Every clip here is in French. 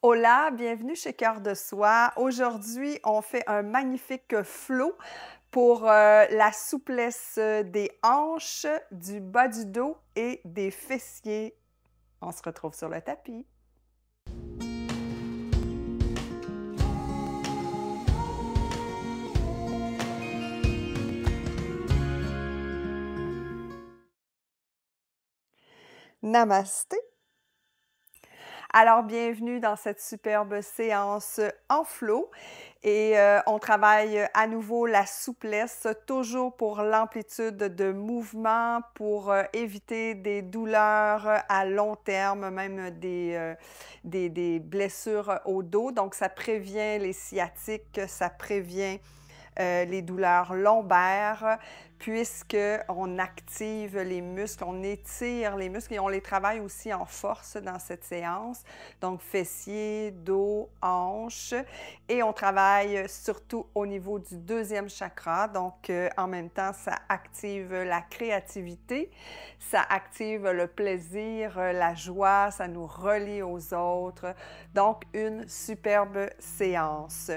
Hola, bienvenue chez Cœur de Soi. Aujourd'hui, on fait un magnifique flow pour la souplesse des hanches, du bas du dos et des fessiers. On se retrouve sur le tapis. Namasté. Alors, bienvenue dans cette superbe séance en flow et on travaille à nouveau la souplesse, toujours pour l'amplitude de mouvement, pour éviter des douleurs à long terme, même des blessures au dos. Donc, ça prévient les sciatiques, ça prévient les douleurs lombaires, puisqu'on active les muscles, on étire les muscles et on les travaille aussi en force dans cette séance. Donc, fessiers, dos, hanches. Et on travaille surtout au niveau du deuxième chakra. Donc, en même temps, ça active la créativité, ça active le plaisir, la joie, ça nous relie aux autres. Donc, une superbe séance.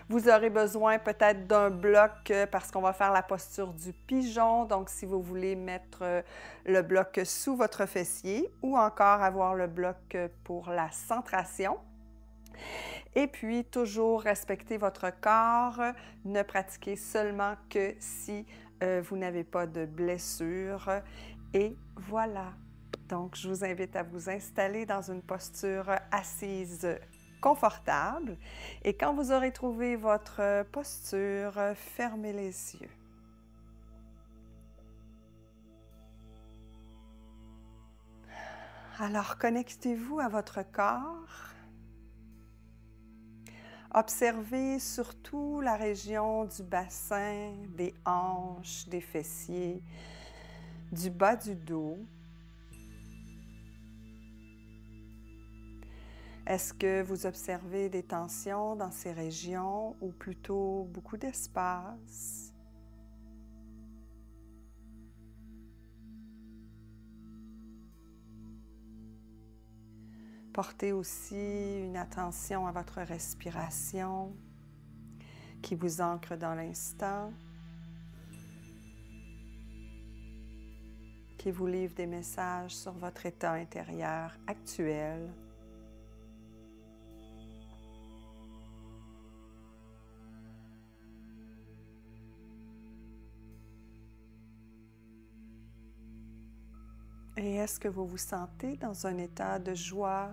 Vous aurez besoin peut-être d'un bloc parce qu'on va faire la posture du pigeon. Donc, si vous voulez mettre le bloc sous votre fessier ou encore avoir le bloc pour la centration. Et puis, toujours respecter votre corps. Ne pratiquez seulement que si vous n'avez pas de blessure. Et voilà. Donc, je vous invite à vous installer dans une posture assise confortable. Et quand vous aurez trouvé votre posture, fermez les yeux. Alors, connectez-vous à votre corps. Observez surtout la région du bassin, des hanches, des fessiers, du bas du dos. Est-ce que vous observez des tensions dans ces régions ou plutôt beaucoup d'espace? Portez aussi une attention à votre respiration qui vous ancre dans l'instant, qui vous livre des messages sur votre état intérieur actuel. Et est-ce que vous vous sentez dans un état de joie,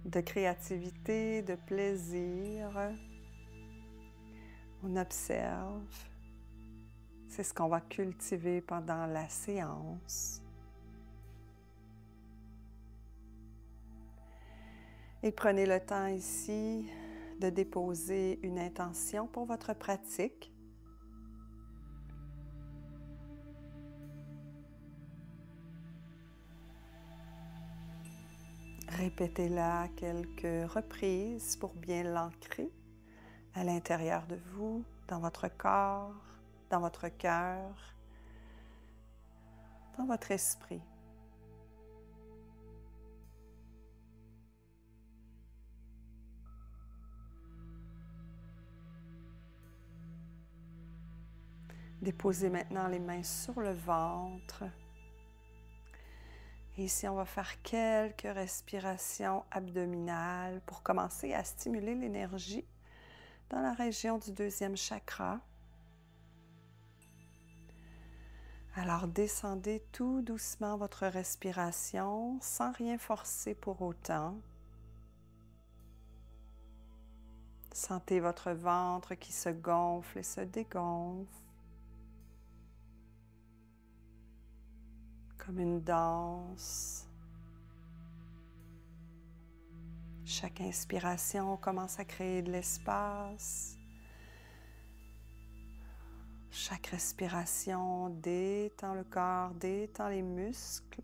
de créativité, de plaisir? On observe. C'est ce qu'on va cultiver pendant la séance. Et prenez le temps ici de déposer une intention pour votre pratique. Répétez-la quelques reprises pour bien l'ancrer à l'intérieur de vous, dans votre corps, dans votre cœur, dans votre esprit. Déposez maintenant les mains sur le ventre. Et ici, on va faire quelques respirations abdominales pour commencer à stimuler l'énergie dans la région du deuxième chakra. Alors, descendez tout doucement votre respiration sans rien forcer pour autant. Sentez votre ventre qui se gonfle et se dégonfle. Comme une danse. Chaque inspiration commence à créer de l'espace. Chaque respiration détend le corps, détend les muscles.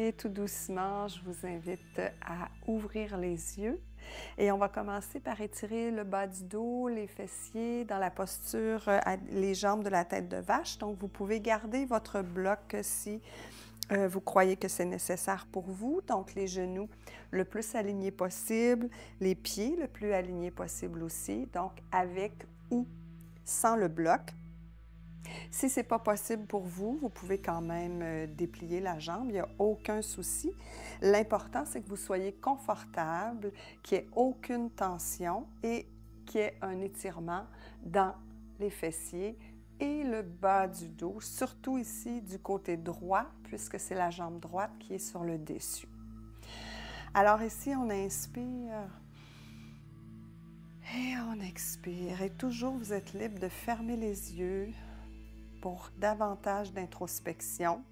Et tout doucement, je vous invite à ouvrir les yeux. Et on va commencer par étirer le bas du dos, les fessiers, dans la posture, les jambes de la tête de vache. Donc, vous pouvez garder votre bloc si vous croyez que c'est nécessaire pour vous. Donc, les genoux le plus alignés possible, les pieds le plus alignés possible aussi. Donc, avec ou sans le bloc. Si ce n'est pas possible pour vous, vous pouvez quand même déplier la jambe, il n'y a aucun souci. L'important, c'est que vous soyez confortable, qu'il n'y ait aucune tension et qu'il y ait un étirement dans les fessiers et le bas du dos, surtout ici du côté droit, puisque c'est la jambe droite qui est sur le dessus. Alors ici, on inspire et on expire. Et toujours, vous êtes libre de fermer les yeux pour davantage d'introspection,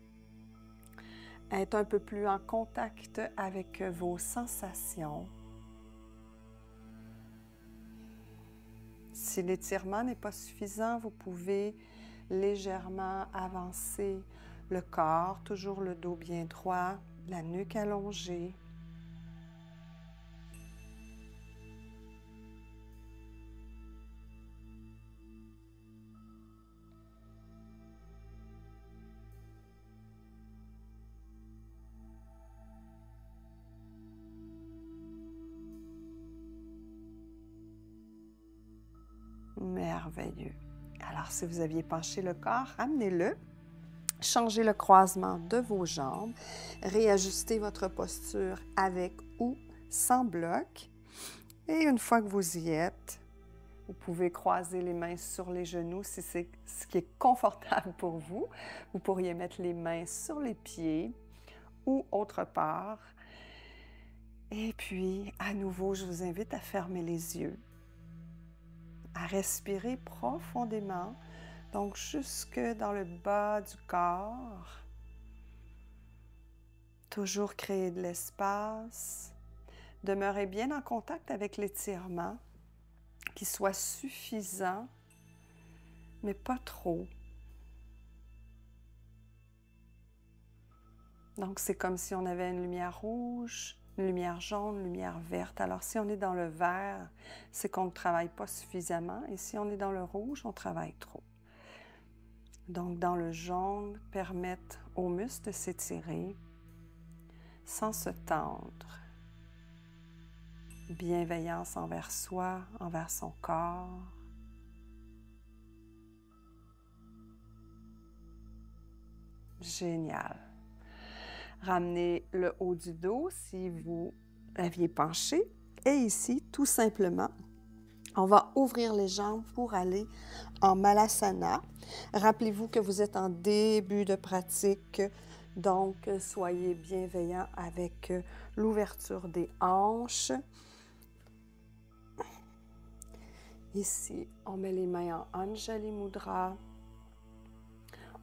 être un peu plus en contact avec vos sensations. Si l'étirement n'est pas suffisant, vous pouvez légèrement avancer le corps, toujours le dos bien droit, la nuque allongée. Merveilleux. Alors, si vous aviez penché le corps, ramenez-le. Changez le croisement de vos jambes. Réajustez votre posture avec ou sans bloc. Et une fois que vous y êtes, vous pouvez croiser les mains sur les genoux si c'est ce qui est confortable pour vous. Vous pourriez mettre les mains sur les pieds ou autre part. Et puis, à nouveau, je vous invite à fermer les yeux, à respirer profondément, donc jusque dans le bas du corps. Toujours créer de l'espace. Demeurez bien en contact avec l'étirement, qui soit suffisant, mais pas trop. Donc, c'est comme si on avait une lumière rouge, une lumière jaune, une lumière verte. Alors, si on est dans le vert, c'est qu'on ne travaille pas suffisamment. Et si on est dans le rouge, on travaille trop. Donc, dans le jaune, permettre aux muscles de s'étirer sans se tendre. Bienveillance envers soi, envers son corps. Génial. Ramenez le haut du dos si vous l'aviez penché. Et ici, tout simplement, on va ouvrir les jambes pour aller en Malasana. Rappelez-vous que vous êtes en début de pratique, donc soyez bienveillant avec l'ouverture des hanches. Ici, on met les mains en Anjali Mudra.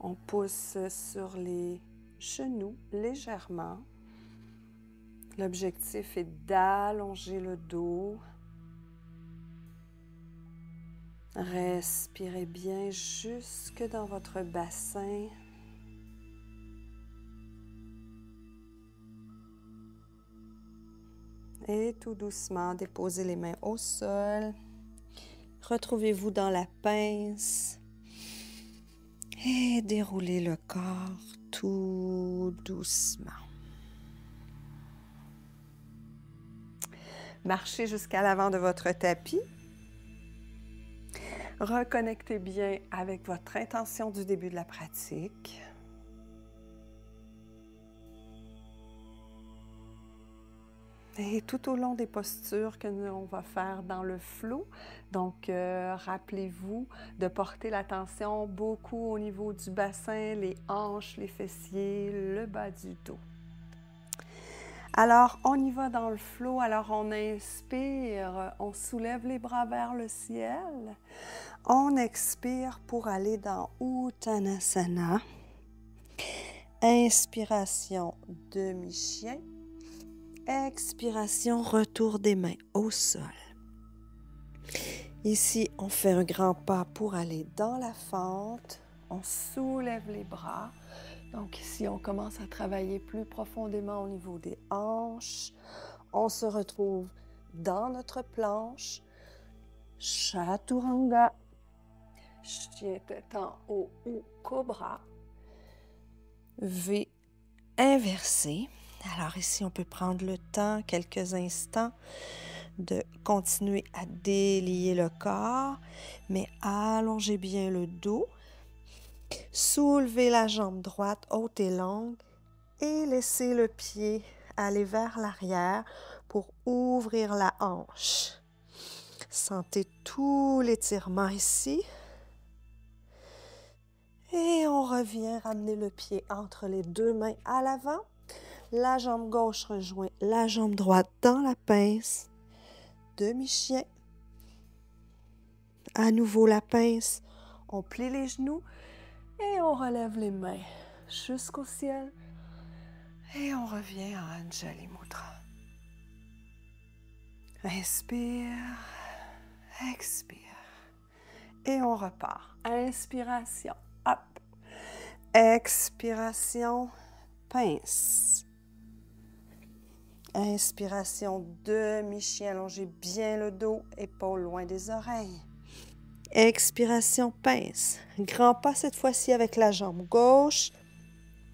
On pousse sur les genoux légèrement. L'objectif est d'allonger le dos. Respirez bien jusque dans votre bassin. Et tout doucement, déposez les mains au sol. Retrouvez-vous dans la pince. Et déroulez le corps tout doucement. Marchez jusqu'à l'avant de votre tapis. Reconnectez bien avec votre intention du début de la pratique. Et tout au long des postures que l'on va faire dans le flow, donc rappelez-vous de porter l'attention beaucoup au niveau du bassin, les hanches, les fessiers, le bas du dos. Alors, on y va dans le flow. Alors, on inspire, on soulève les bras vers le ciel. On expire pour aller dans Uttanasana. Inspiration, demi-chien. Expiration, retour des mains au sol. Ici, on fait un grand pas pour aller dans la fente. On soulève les bras. Donc ici, on commence à travailler plus profondément au niveau des hanches. On se retrouve dans notre planche. Chaturanga. Chien tête en haut ou cobra. V inversé. Alors ici, on peut prendre le temps, quelques instants, de continuer à délier le corps, mais allongez bien le dos. Soulevez la jambe droite haute et longue et laissez le pied aller vers l'arrière pour ouvrir la hanche. Sentez tout l'étirement ici. Et on revient ramener le pied entre les deux mains à l'avant. La jambe gauche rejoint la jambe droite dans la pince. Demi-chien. À nouveau la pince. On plie les genoux et on relève les mains jusqu'au ciel. Et on revient en Anjali Mudra. Inspire, expire. Et on repart. Inspiration, hop. Expiration, pince. Inspiration, demi-chien, allongez bien le dos, épaules loin des oreilles. Expiration, pince. Grand pas cette fois-ci avec la jambe gauche.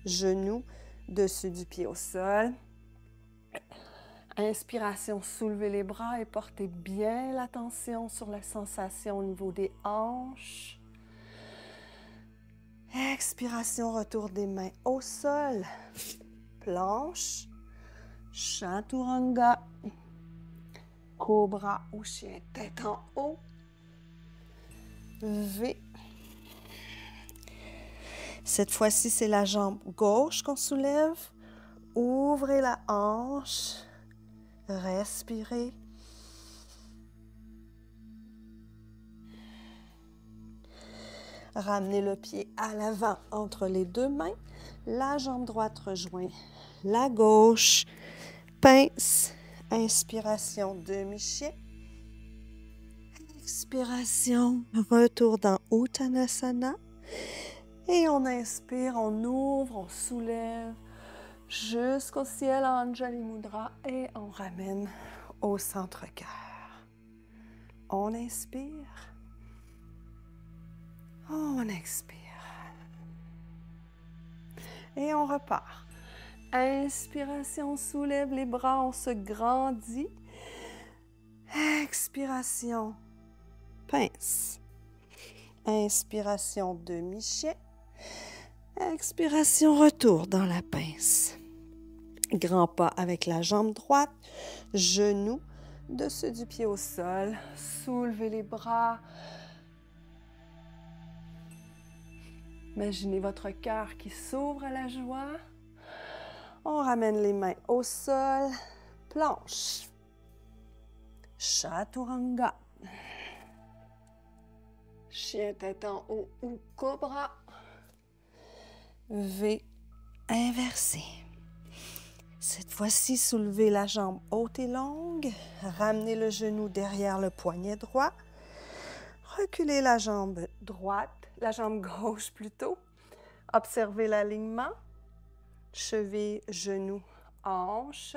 Genou dessus du pied au sol. Inspiration, soulevez les bras et portez bien l'attention sur la sensation au niveau des hanches. Expiration, retour des mains au sol. Planche. Chaturanga. Cobra ou chien tête en haut. V. Cette fois-ci, c'est la jambe gauche qu'on soulève. Ouvrez la hanche. Respirez. Ramenez le pied à l'avant entre les deux mains. La jambe droite rejoint la gauche. Pince. Inspiration, demi-chien. Expiration, retour dans Uttanasana. Et on inspire, on ouvre, on soulève jusqu'au ciel en Anjali Mudra et on ramène au centre-cœur. On inspire. On expire. Et on repart. Inspiration, on soulève les bras, on se grandit. Expiration, pince. Inspiration, demi-chien. Expiration, retour dans la pince. Grand pas avec la jambe droite. Genou dessus du pied au sol. Soulevez les bras. Imaginez votre cœur qui s'ouvre à la joie. On ramène les mains au sol. Planche. Chaturanga. Chien tête en haut ou cobra. V inversé. Cette fois-ci, soulevez la jambe haute et longue. Ramenez le genou derrière le poignet droit. Reculez la jambe droite, la jambe gauche plutôt. Observez l'alignement. Cheville, genou, hanche.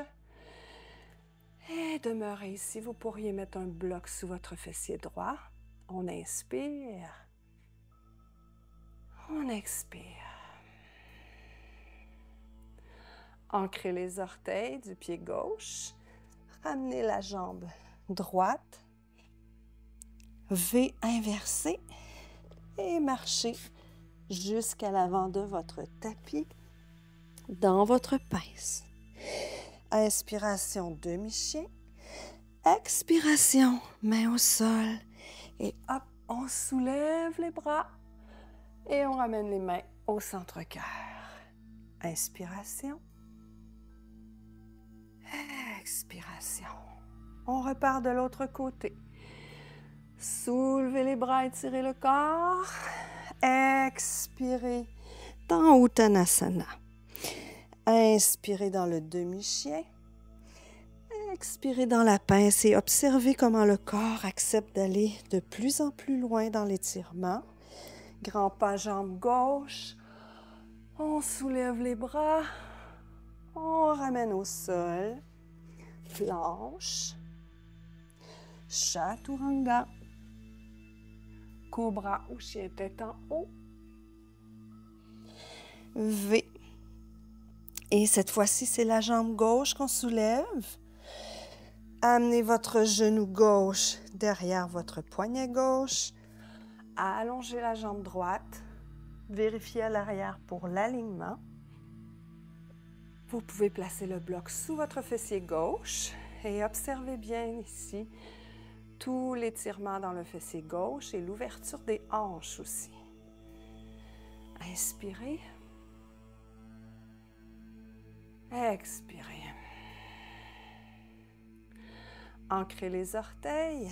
Et demeurez ici. Vous pourriez mettre un bloc sous votre fessier droit. On inspire. On expire. Ancrez les orteils du pied gauche. Ramenez la jambe droite. V inversé. Et marchez jusqu'à l'avant de votre tapis dans votre pince. Inspiration, demi-chien. Expiration, main au sol. Et hop, on soulève les bras et on ramène les mains au centre-cœur. Inspiration. Expiration. On repart de l'autre côté. Soulevez les bras, étirez le corps. Expirez dans Uttanasana. Inspirez dans le demi-chien. Expirez dans la pince et observez comment le corps accepte d'aller de plus en plus loin dans l'étirement. Grand pas, jambe gauche. On soulève les bras. On ramène au sol. Planche. Chaturanga. Cobra ou chien tête en haut. V. Et cette fois-ci, c'est la jambe gauche qu'on soulève. Amenez votre genou gauche derrière votre poignet gauche. Allongez la jambe droite. Vérifiez à l'arrière pour l'alignement. Vous pouvez placer le bloc sous votre fessier gauche et observez bien ici tout l'étirement dans le fessier gauche et l'ouverture des hanches aussi. Inspirez. Expirez. Ancrez les orteils.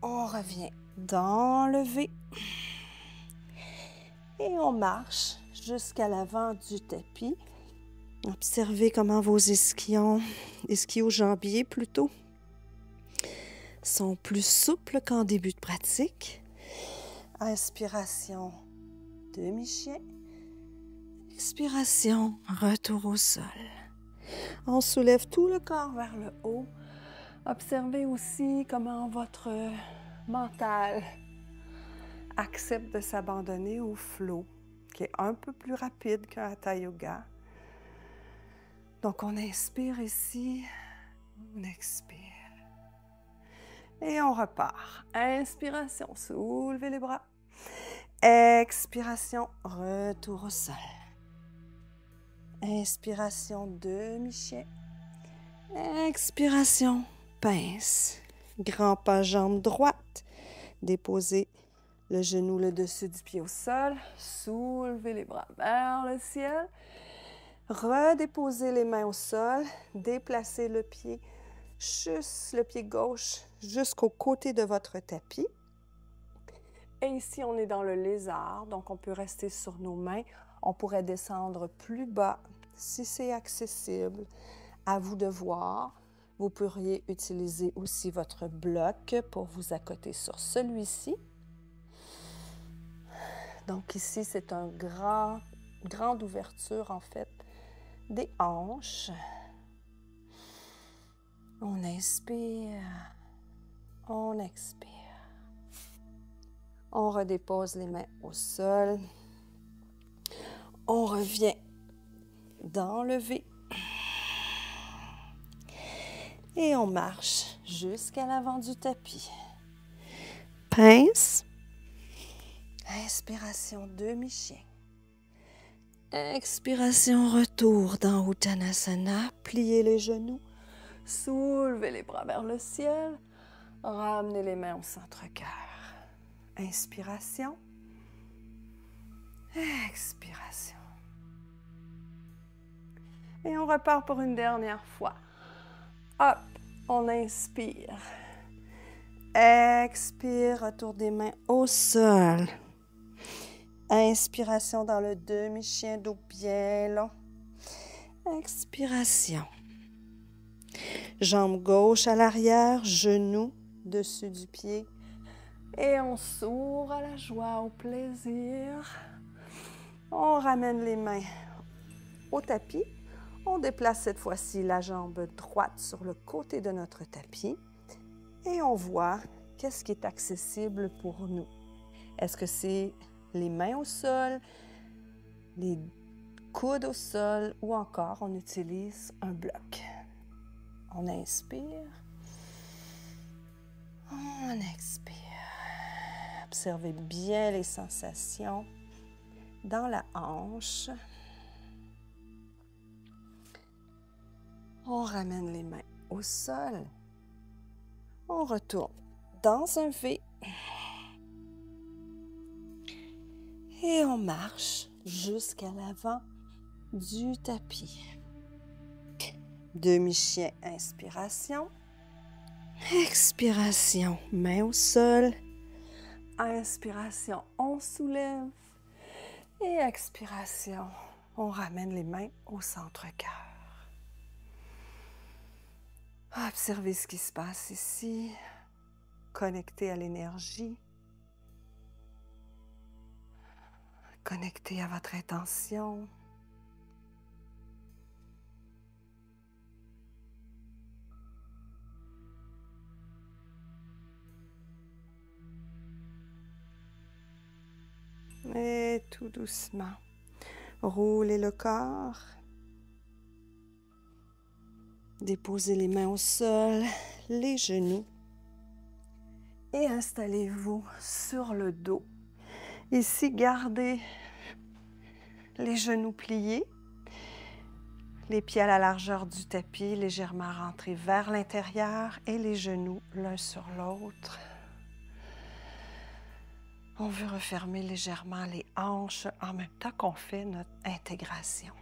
On revient dans le V. Et on marche jusqu'à l'avant du tapis. Observez comment vos ischio-jambiers plutôt, sont plus souples qu'en début de pratique. Inspiration, demi-chien. Expiration, retour au sol. On soulève tout le corps vers le haut. Observez aussi comment votre mental accepte de s'abandonner au flow, qui est un peu plus rapide qu'un Hatha Yoga. Donc, on inspire ici, on expire. Et on repart. Inspiration, soulevez les bras. Expiration, retour au sol. Inspiration, demi-chien. Expiration, pince. Grand pas, jambe droite. Déposez le genou le dessus du pied au sol. Soulevez les bras vers le ciel. Redéposez les mains au sol. Déplacez le pied gauche jusqu'au côté de votre tapis. Et ici, on est dans le lézard, donc on peut rester sur nos mains. On pourrait descendre plus bas si c'est accessible. À vous de voir. Vous pourriez utiliser aussi votre bloc pour vous accoter sur celui-ci. Donc ici, c'est une grande ouverture en fait des hanches. On inspire, on expire. On redépose les mains au sol. On revient dans le V. Et on marche jusqu'à l'avant du tapis. Pince. Inspiration, demi-chien. Expiration, retour dans Uttanasana. Pliez les genoux. Soulevez les bras vers le ciel. Ramenez les mains au centre-cœur. Inspiration. Expiration. Et on repart pour une dernière fois. Hop, on inspire. Expire, retour des mains au sol. Inspiration dans le demi-chien, dos bien long. Expiration. Jambe gauche à l'arrière, genou dessus du pied. Et on s'ouvre à la joie, au plaisir. On ramène les mains au tapis. On déplace cette fois-ci la jambe droite sur le côté de notre tapis. Et on voit qu'est-ce qui est accessible pour nous. Est-ce que c'est les mains au sol, les coudes au sol ou encore on utilise un bloc? On inspire. On expire. Observez bien les sensations dans la hanche. On ramène les mains au sol. On retourne dans un V. Et on marche jusqu'à l'avant du tapis. Demi-chien, inspiration. Expiration, main au sol. Inspiration, on soulève. Et expiration, on ramène les mains au centre-cœur. Observez ce qui se passe ici. Connecté à l'énergie. Connectez à votre intention. Et tout doucement, roulez le corps. Déposez les mains au sol, les genoux. Et installez-vous sur le dos. Ici, gardez les genoux pliés, les pieds à la largeur du tapis, légèrement rentrés vers l'intérieur et les genoux l'un sur l'autre. On veut refermer légèrement les hanches en même temps qu'on fait notre intégration.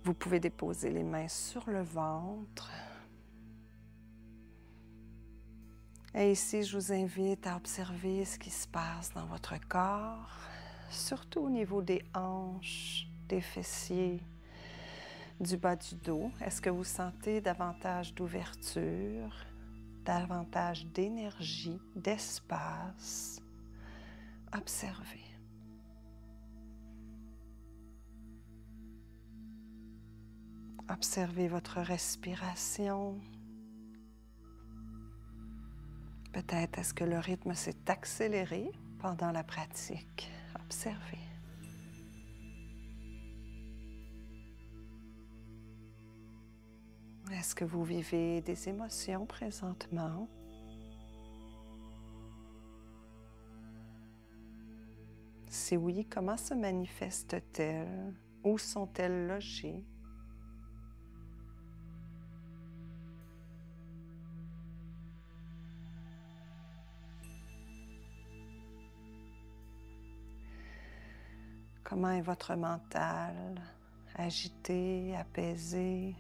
Vous pouvez déposer les mains sur le ventre. Et ici, je vous invite à observer ce qui se passe dans votre corps, surtout au niveau des hanches, des fessiers, du bas du dos. Est-ce que vous sentez davantage d'ouverture, davantage d'énergie, d'espace? Observez. Observez votre respiration. Peut-être est-ce que le rythme s'est accéléré pendant la pratique. Observez. Est-ce que vous vivez des émotions présentement? Si oui, comment se manifestent-elles? Où sont-elles logées? Comment est votre mental? Agité, apaisé?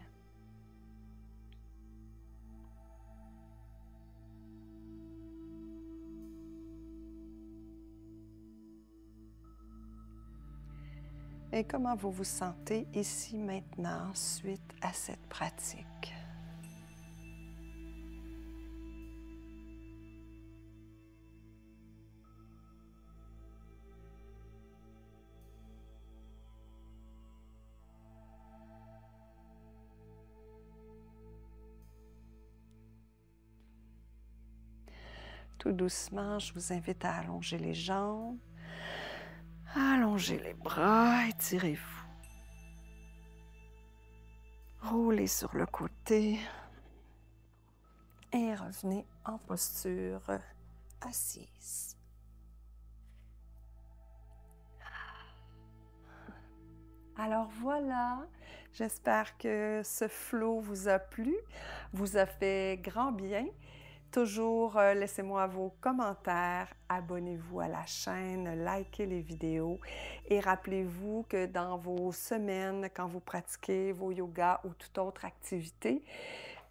Et comment vous vous sentez ici maintenant suite à cette pratique? Tout doucement, je vous invite à allonger les jambes, allongez les bras, étirez-vous. Roulez sur le côté et revenez en posture assise. Alors voilà, j'espère que ce flow vous a plu, vous a fait grand bien. Toujours, laissez-moi vos commentaires, abonnez-vous à la chaîne, likez les vidéos et rappelez-vous que dans vos semaines, quand vous pratiquez vos yogas ou toute autre activité,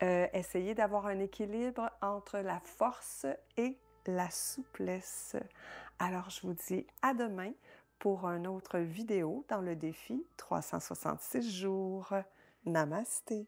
essayez d'avoir un équilibre entre la force et la souplesse. Alors, je vous dis à demain pour une autre vidéo dans le défi 366 jours. Namasté!